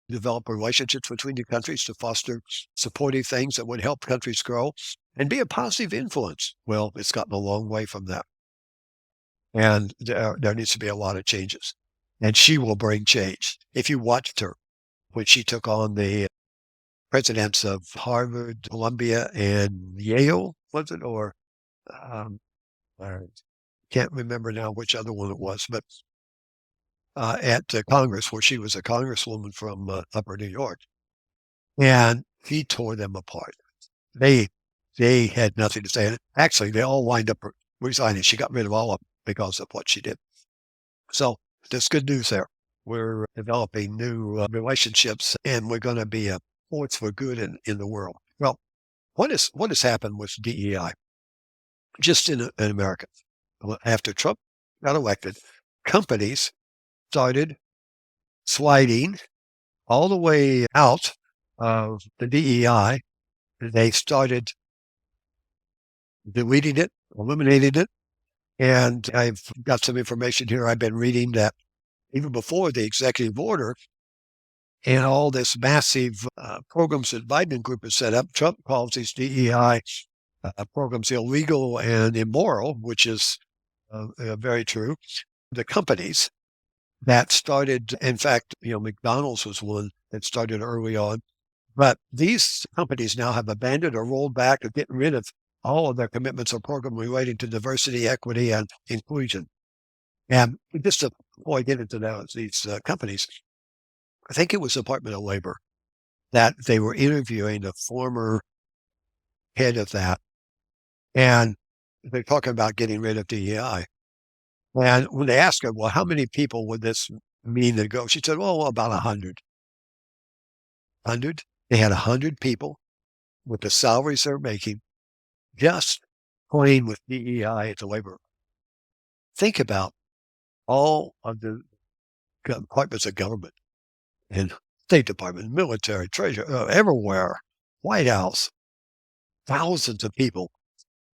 develop relationships between the countries, to foster supportive things that would help countries grow and be a positive influence. Well, it's gotten a long way from that. And there needs to be a lot of changes. And she will bring change. If you watched her when she took on the presidents of Harvard, Columbia, and Yale, was it? Or I can't remember now which other one it was, but at Congress, where she was a congresswoman from Upper New York, and he tore them apart. They they had nothing to say. And actually, they all wind up resigning. She got rid of all of them because of what she did. So there's good news there. We're developing new relationships, and we're going to be a force for good in the world. Well, what has happened with DEI just in America? After Trump got elected, companies started sliding all the way out of the DEI. They started deleting it, eliminating it. And I've got some information here I've been reading that even before the executive order and all this massive programs that Biden group has set up, Trump calls these DEI programs illegal and immoral, which is very true. The companies that started, in fact, McDonald's was one that started early on, but these companies now have abandoned or rolled back or getting rid of all of their commitments or program relating to diversity, equity, and inclusion. And just before I get into these companies, I think it was the Department of Labor that they were interviewing the former head of that, and they're talking about getting rid of DEI. And when they asked her, well, how many people would this mean to go? She said, well, about 100. 100? They had 100 people with the salaries they're making just playing with DEI at the labor. Think about all of the departments of government and State Department, military, treasury, everywhere, White House, thousands of people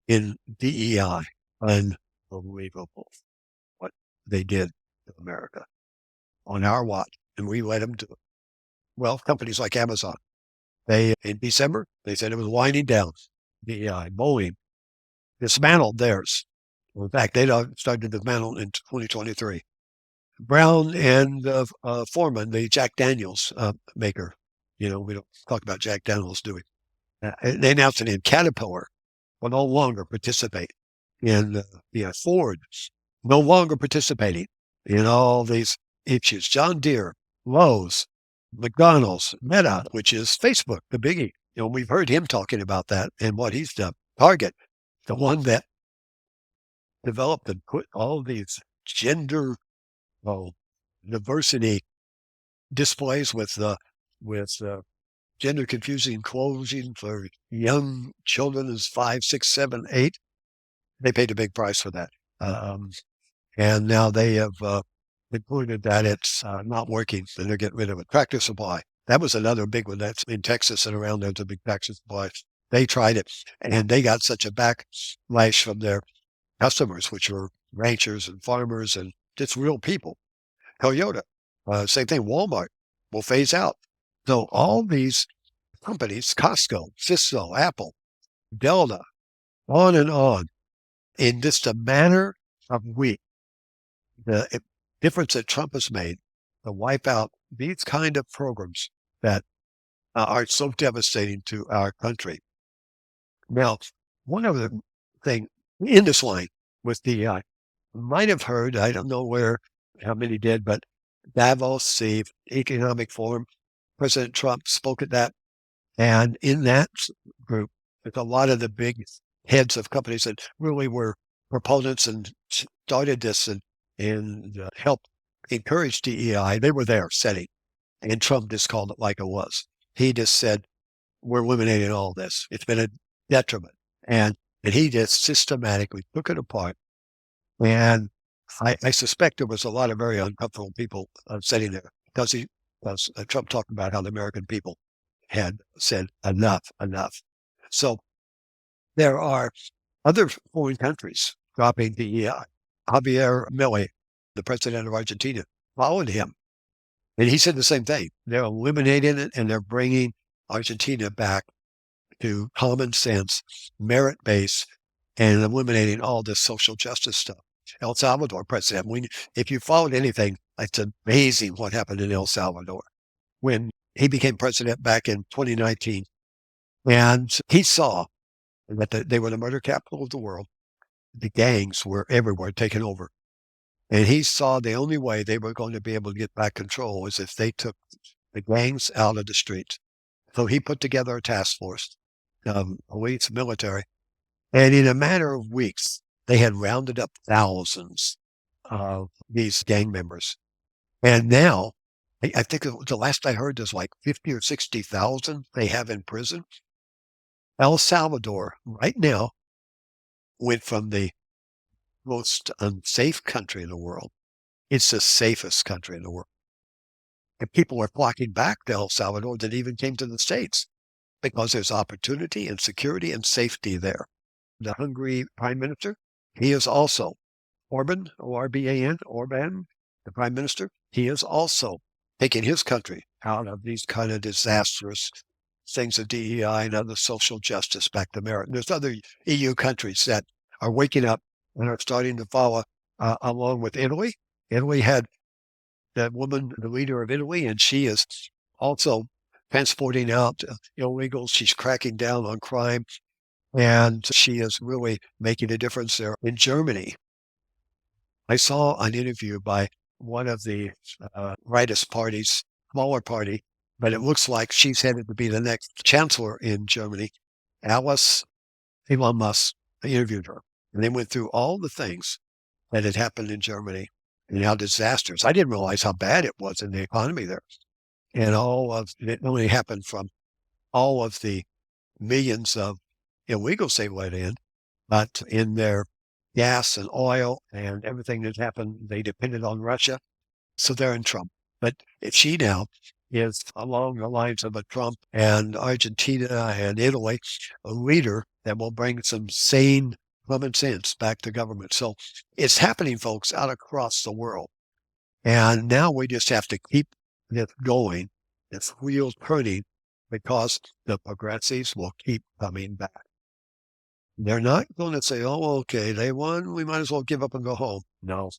in DEI. Unbelievable what they did to America on our watch, and we let them do it. Well, companies like Amazon, in December, they said it was winding down. DEI, Boeing dismantled theirs. In fact, they started to dismantle in 2023. Brown and Foreman, the Jack Daniels maker. We don't talk about Jack Daniels, do we? They announced it in Caterpillar will no longer participate in Ford, no longer participating in all these issues. John Deere, Lowe's, McDonald's, Meta, which is Facebook, the biggie. We've heard him talking about that and what he's done. Target, the one that developed and put all these gender diversity displays with gender confusing clothing for young children as 5, 6, 7, 8. They paid a big price for that. And now they have concluded that it's not working and they're getting rid of it. Tractor Supply. That was another big one that's in Texas and around there, the big Tractor Supply. They tried it and they got such a backlash from their customers, which were ranchers and farmers and just real people. Toyota, same thing. Walmart will phase out. So all these companies, Costco, Cisco, Apple, Delta, on and on, in just a matter of weeks, the difference that Trump has made to wipe out these kind of programs that are so devastating to our country. Now, one other thing in this line with DEI, might have heard, I don't know how many did, but Davos, the economic forum, President Trump spoke at that. And in that group, there's a lot of the big heads of companies that really were proponents and started this and helped encourage DEI. They were there setting, and Trump just called it like it was. He just said, we're eliminating all this. It's been a detriment. And he just systematically took it apart. And I suspect there was a lot of very uncomfortable people sitting there because Trump talked about how the American people had said enough, enough. So there are other foreign countries dropping DEI. Javier Milei, the president of Argentina, followed him. And he said the same thing. They're eliminating it and they're bringing Argentina back to common sense, merit-based, and eliminating all this social justice stuff. El Salvador president, if you followed anything, it's amazing what happened in El Salvador when he became president back in 2019. And he saw that they were the murder capital of the world. The gangs were everywhere, taking over. And he saw the only way they were going to be able to get back control was if they took the gangs out of the streets. So he put together a task force, police, military, and in a matter of weeks, they had rounded up thousands of these gang members. And now, I think the last I heard, there's like 50 or 60,000 they have in prison. El Salvador, right now, went from the most unsafe country in the world. It's the safest country in the world. And people are flocking back to El Salvador that even came to the States because there's opportunity and security and safety there. The Hungary prime minister, he is also Orban, O-R-B-A-N, Orban, the prime minister, he is also taking his country out of these kind of disastrous things of DEI and other social justice back to merit. And there's other EU countries that are waking up and are starting to follow along with Italy. Italy had that woman, the leader of Italy, and she is also transporting out illegals. She's cracking down on crime, and she is really making a difference there. In Germany, I saw an interview by one of the rightist parties, smaller party, but it looks like she's headed to be the next chancellor in Germany. Elon Musk interviewed her, and they went through all the things that had happened in Germany and how disastrous. I didn't realize how bad it was in the economy there. And it only happened from all of the millions of illegals they let in, but in their gas and oil and everything that happened, they depended on Russia. So they're in Trump. But if she now is along the lines of a Trump and Argentina and Italy, a leader that will bring some sane common sense back to government. So it's happening, folks, out across the world. And now we just have to keep this going, this wheel turning, because the progressives will keep coming back. They're not going to say, oh, okay, they won, we might as well give up and go home. No,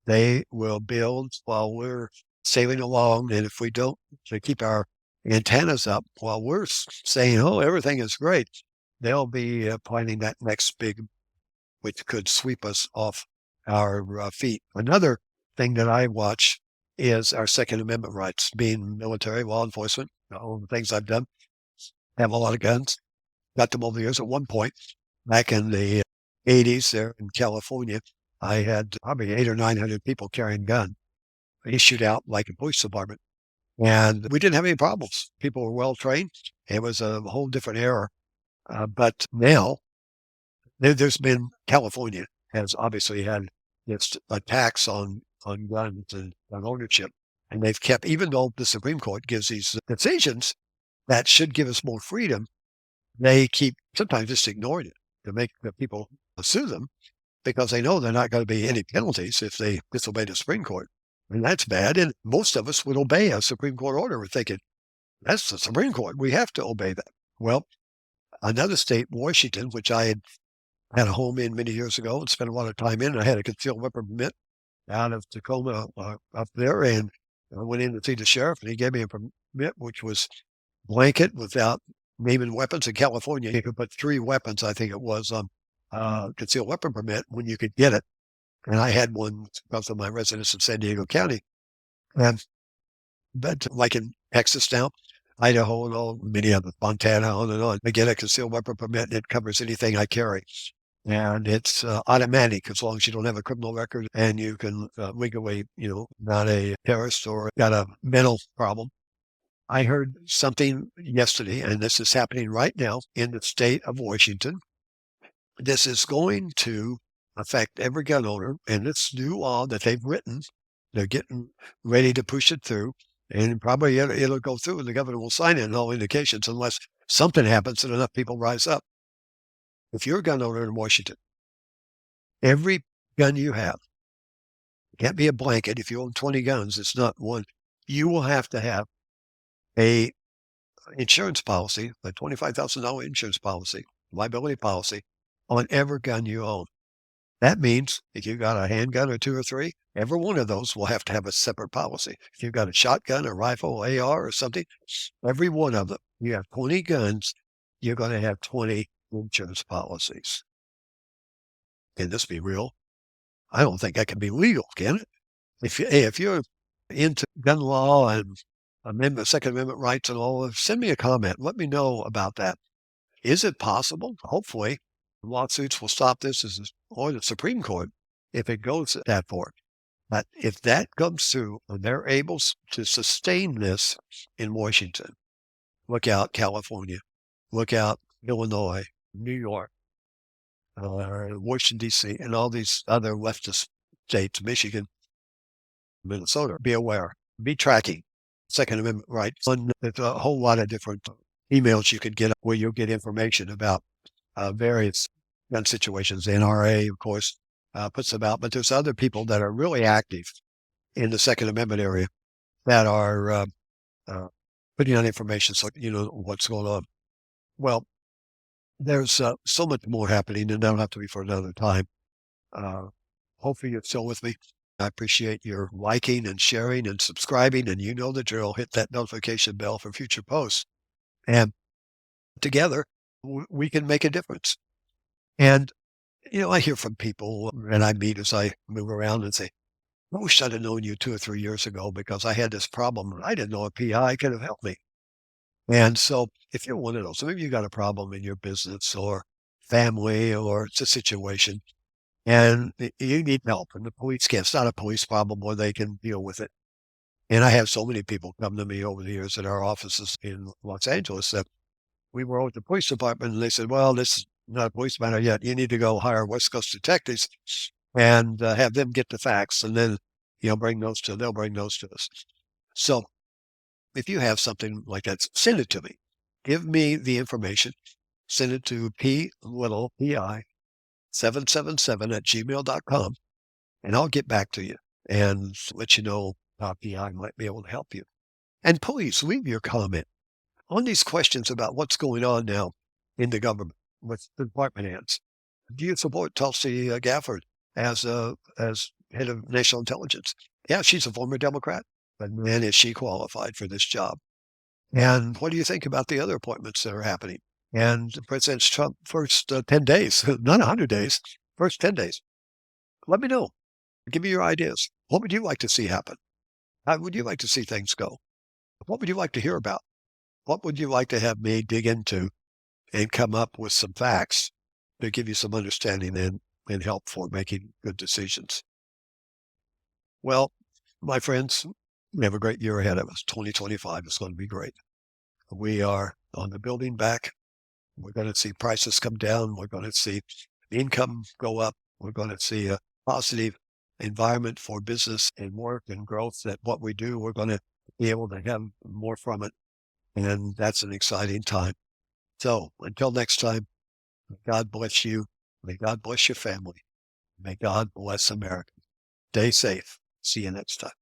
they will build while we're sailing along. And if we don't to keep our antennas up while we're saying, oh, everything is great, they'll be planning that next big, which could sweep us off our feet. Another thing that I watch is our Second Amendment rights, being military, law enforcement, all the things I've done. I have a lot of guns. Got them over the years. At one point, back in the 80s there in California, I had probably 800 or 900 people carrying guns issued out like a police department. And we didn't have any problems. People were well trained. It was a whole different era. But now, there's been, California has obviously had its attacks on guns and on ownership. And they've kept, even though the Supreme Court gives these decisions that should give us more freedom, they keep sometimes just ignoring it to make the people sue them because they know they're not going to be any penalties if they disobey the Supreme Court. And that's bad. And most of us would obey a Supreme Court order. We're thinking, that's the Supreme Court. We have to obey that. Well, another state, Washington, which I had a home in many years ago and spent a lot of time in, I had a concealed weapon permit out of Tacoma up there. And I went in to see the sheriff and he gave me a permit, which was blanket without naming weapons in California. You could put 3 weapons, I think it was, on concealed weapon permit when you could get it. And I had one because of my residence in San Diego County. And but like in Texas now, Idaho and all, many of them, Montana, on and on, I get a concealed weapon permit and it covers anything I carry. And it's automatic as long as you don't have a criminal record and you can legally, not a terrorist or got a mental problem. I heard something yesterday, and this is happening right now in the state of Washington. This is going to affect every gun owner, and this new law that they've written, they're getting ready to push it through, and probably it'll go through, and the governor will sign it in all indications unless something happens and enough people rise up. If you're a gun owner in Washington, every gun you have, it can't be a blanket. If you own 20 guns, it's not one. You will have to have a insurance policy, a $25,000 insurance policy, liability policy on every gun you own. That means if you've got a handgun or 2 or 3, every one of those will have to have a separate policy. If you've got a shotgun, a rifle, AR, or something, every one of them, you have 20 guns, you're going to have 20 insurance policies. Can this be real? I don't think that can be legal, can it? If you're into gun law and Second Amendment rights and all, send me a comment. Let me know about that. Is it possible? Hopefully, lawsuits will stop this or the Supreme Court if it goes that far. But if that comes through and they're able to sustain this in Washington, look out California, look out Illinois, New York, Washington, D.C., and all these other leftist states, Michigan, Minnesota. Be aware. Be tracking Second Amendment rights. There's a whole lot of different emails you could get where you'll get information about various gun situations. The NRA, of course, puts them out, but there's other people that are really active in the Second Amendment area that are putting out information so you know what's going on. Well, there's so much more happening, and that'll have to be for another time. Hopefully you're still with me. I appreciate your liking and sharing and subscribing, and you know the drill. Hit that notification bell for future posts. And together, we can make a difference. And, I hear from people and I meet as I move around and say, I wish I'd have known you 2 or 3 years ago because I had this problem and I didn't know a PI could have helped me. And so if you're one of those, maybe you got a problem in your business or family or it's a situation and you need help and the police can't, it's not a police problem or they can deal with it. And I have so many people come to me over the years at our offices in Los Angeles that we were with the police department and they said, well, this is not a police matter yet. You need to go hire West Coast detectives and have them get the facts and then, they'll bring those to us. So if you have something like that, send it to me. Give me the information. Send it to pi777@gmail.com and I'll get back to you and let you know how PI might be able to help you. And please leave your comment on these questions about what's going on now in the government with the department heads. Do you support Tulsi Gabbard as head of national intelligence? Yeah, she's a former Democrat, but man, is she qualified for this job. And what do you think about the other appointments that are happening? And President Trump first 10 days, not 100 days, first 10 days. Let me know. Give me your ideas. What would you like to see happen? How would you like to see things go? What would you like to hear about? What would you like to have me dig into and come up with some facts to give you some understanding and help for making good decisions? Well, my friends, we have a great year ahead of us. 2025 is going to be great. We are on the building back. We're going to see prices come down. We're going to see income go up. We're going to see a positive environment for business and work and growth. That what we do, we're going to be able to have more from it. And that's an exciting time. So until next time, may God bless you. May God bless your family. May God bless America. Stay safe. See you next time.